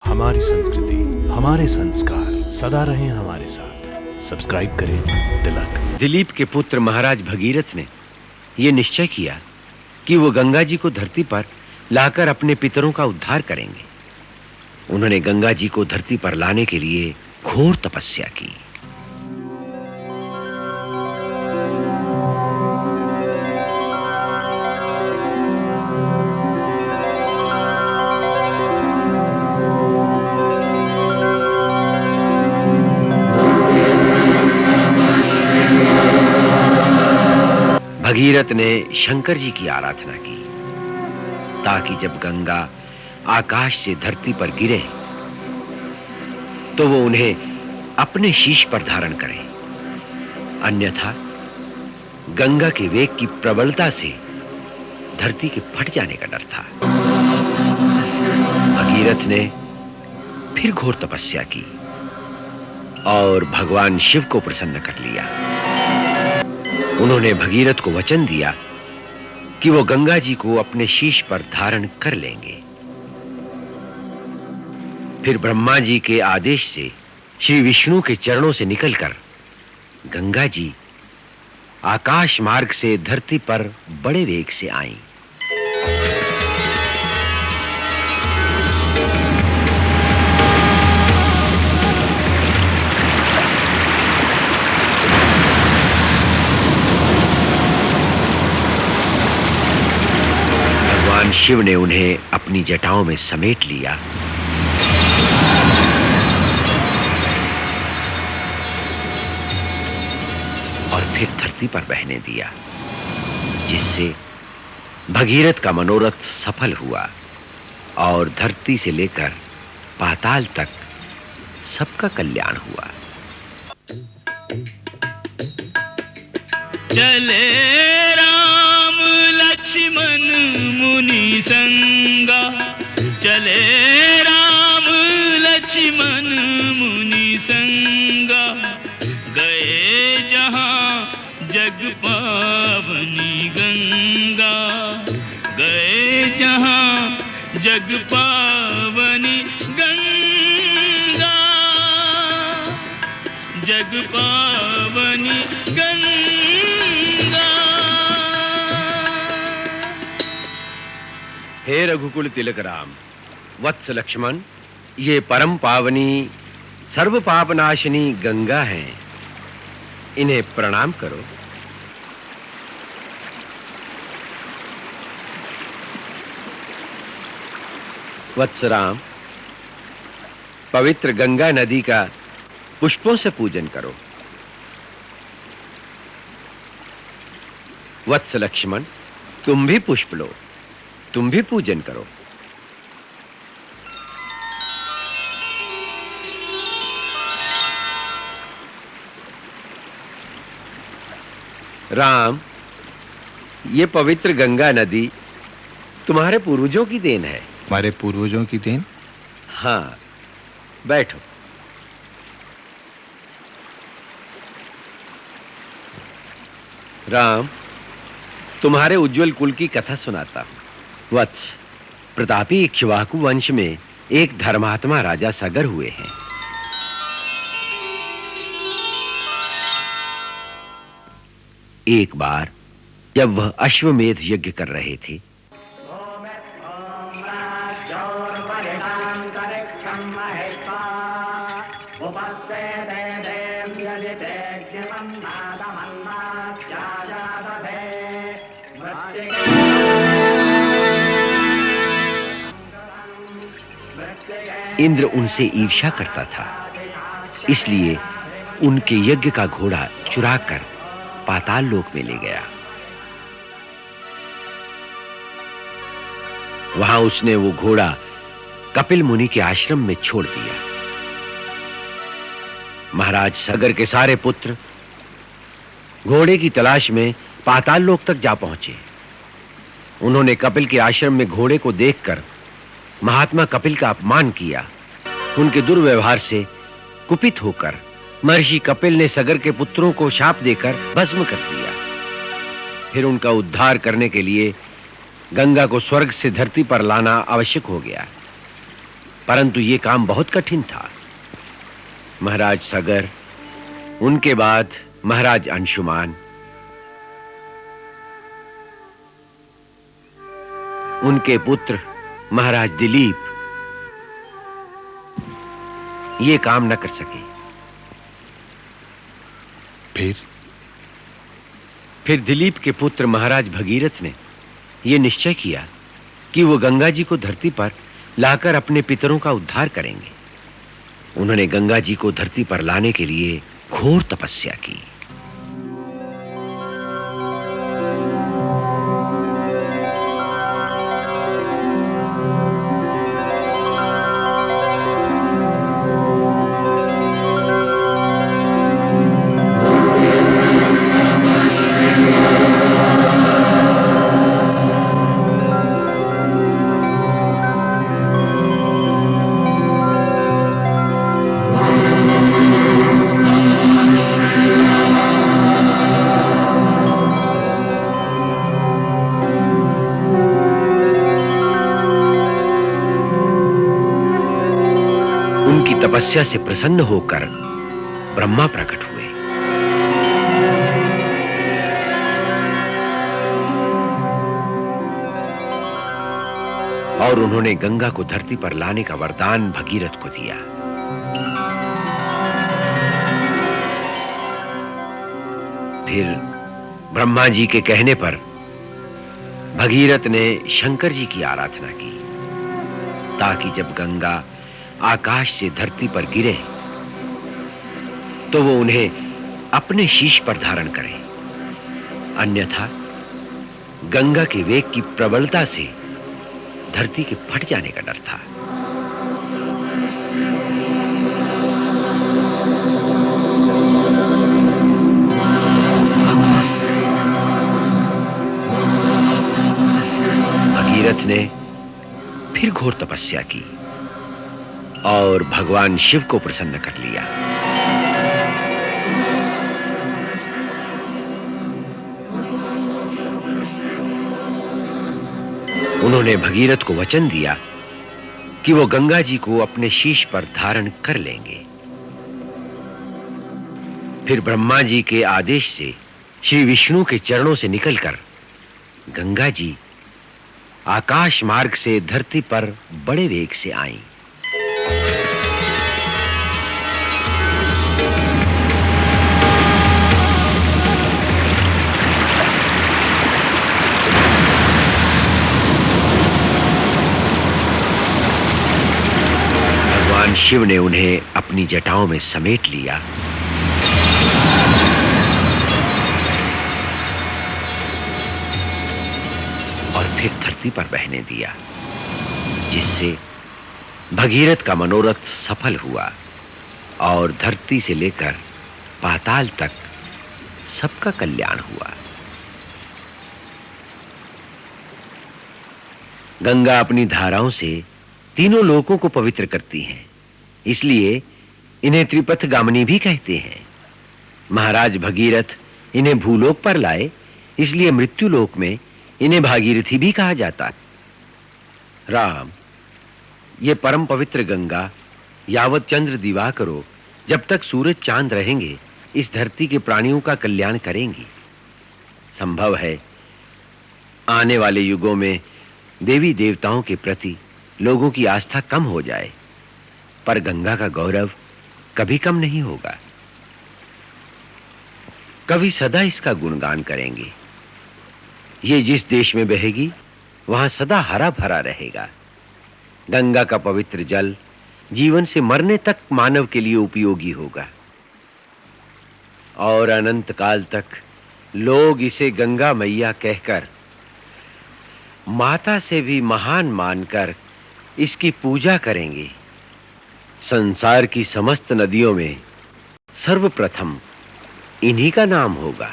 हमारी संस्कृति, हमारे संस्कार सदा रहें हमारे साथ। सब्सक्राइब करें तिलक। दिलीप के पुत्र महाराज भगीरथ ने यह निश्चय किया कि वो गंगा जी को धरती पर लाकर अपने पितरों का उद्धार करेंगे। उन्होंने गंगा जी को धरती पर लाने के लिए घोर तपस्या की। भगीरथ ने शंकर जी की आराधना की ताकि जब गंगा आकाश से धरती पर गिरे तो वो उन्हें अपने शीश पर धारण करें, अन्यथा गंगा के वेग की प्रबलता से धरती के फट जाने का डर था। भगीरथ ने फिर घोर तपस्या की और भगवान शिव को प्रसन्न कर लिया। उन्होंने भगीरथ को वचन दिया कि वो गंगा जी को अपने शीश पर धारण कर लेंगे। फिर ब्रह्मा जी के आदेश से श्री विष्णु के चरणों से निकलकर गंगा जी आकाश मार्ग से धरती पर बड़े वेग से आईं। भगवान शिव ने उन्हें अपनी जटाओं में समेट लिया और फिर धरती पर बहने दिया, जिससे भगीरथ का मनोरथ सफल हुआ और धरती से लेकर पाताल तक सबका कल्याण हुआ। चले राम लक्ष्मण मुनि संगा, चले राम लक्ष्मण मुनि संगा, गए जहां जग पावनी गंगा, गए जहां जग पावनी गंगा, जग पावनी गंगा। हे रघुकुल तिलक राम, वत्स लक्ष्मण, ये परम पावनी सर्व पापनाशिनी गंगा हैं, इन्हें प्रणाम करो। वत्स राम, पवित्र गंगा नदी का पुष्पों से पूजन करो। वत्स लक्ष्मण, तुम भी पुष्प लो, तुम भी पूजन करो। राम, ये पवित्र गंगा नदी तुम्हारे पूर्वजों की देन है। हमारे पूर्वजों की देन? हाँ, बैठो। राम, तुम्हारे उज्जवल कुल की कथा सुनाता हूं। वत्स, प्रतापी इक्ष्वाकु वंश में एक धर्मात्मा राजा सगर हुए हैं। एक बार जब वह अश्वमेध यज्ञ कर रहे थे, इंद्र उनसे ईर्ष्या करता था, इसलिए उनके यज्ञ का घोड़ा चुराकर पाताल लोक में ले गया। वहां उसने वो घोड़ा कपिल मुनि के आश्रम में छोड़ दिया। महाराज सगर के सारे पुत्र घोड़े की तलाश में पाताल लोक तक जा पहुंचे। उन्होंने कपिल के आश्रम में घोड़े को देखकर महात्मा कपिल का अपमान किया। उनके दुर्व्यवहार से कुपित होकर महर्षि कपिल ने सगर के पुत्रों को शाप देकर भस्म कर दिया। फिर उनका उद्धार करने के लिए गंगा को स्वर्ग से धरती पर लाना आवश्यक हो गया। परंतु ये काम बहुत कठिन था। महाराज सगर, उनके बाद महाराज अंशुमान, उनके पुत्र महाराज दिलीप ये काम न कर सके। फिर दिलीप के पुत्र महाराज भगीरथ ने यह निश्चय किया कि वो गंगा जी को धरती पर लाकर अपने पितरों का उद्धार करेंगे। उन्होंने गंगा जी को धरती पर लाने के लिए घोर तपस्या की। उनकी तपस्या से प्रसन्न होकर ब्रह्मा प्रकट हुए। और उन्होंने गंगा को धरती पर लाने का वरदान भगीरथ को दिया। फिर ब्रह्मा जी के कहने पर भगीरथ ने शंकर जी की आराधना की, ताकि जब गंगा आकाश से धरती पर गिरे तो वो उन्हें अपने शीश पर धारण करें, अन्यथा गंगा के वेग की प्रबलता से धरती के फट जाने का डर था। भगीरथ ने फिर घोर तपस्या की और भगवान शिव को प्रसन्न कर लिया। उन्होंने भगीरथ को वचन दिया कि वो गंगा जी को अपने शीश पर धारण कर लेंगे। फिर ब्रह्मा जी के आदेश से श्री विष्णु के चरणों से निकलकर गंगा जी आकाश मार्ग से धरती पर बड़े वेग से आईं। भगवान शिव ने उन्हें अपनी जटाओं में समेट लिया और फिर धरती पर बहने दिया, जिससे भगीरथ का मनोरथ सफल हुआ और धरती से लेकर पाताल तक सबका कल्याण हुआ। गंगा अपनी धाराओं से तीनों लोकों को पवित्र करती हैं, इसलिए इन्हें त्रिपथगामिनी भी कहते हैं। महाराज भगीरथ इन्हें भूलोक पर लाए, इसलिए मृत्युलोक में इन्हें भागीरथी भी कहा जाता है। राम, ये परम पवित्र गंगा यावत चंद्र दिवाकरो, जब तक सूरज चांद रहेंगे, इस धरती के प्राणियों का कल्याण करेंगी। संभव है आने वाले युगों में देवी देवताओं के प्रति लोगों की आस्था कम हो जाए, पर गंगा का गौरव कभी कम नहीं होगा। कभी सदा इसका गुणगान करेंगे। ये जिस देश में बहेगी वहां सदा हरा भरा रहेगा। गंगा का पवित्र जल जीवन से मरने तक मानव के लिए उपयोगी होगा और अनंत काल तक लोग इसे गंगा मैया कहकर, माता से भी महान मानकर इसकी पूजा करेंगे। संसार की समस्त नदियों में सर्वप्रथम इन्हीं का नाम होगा।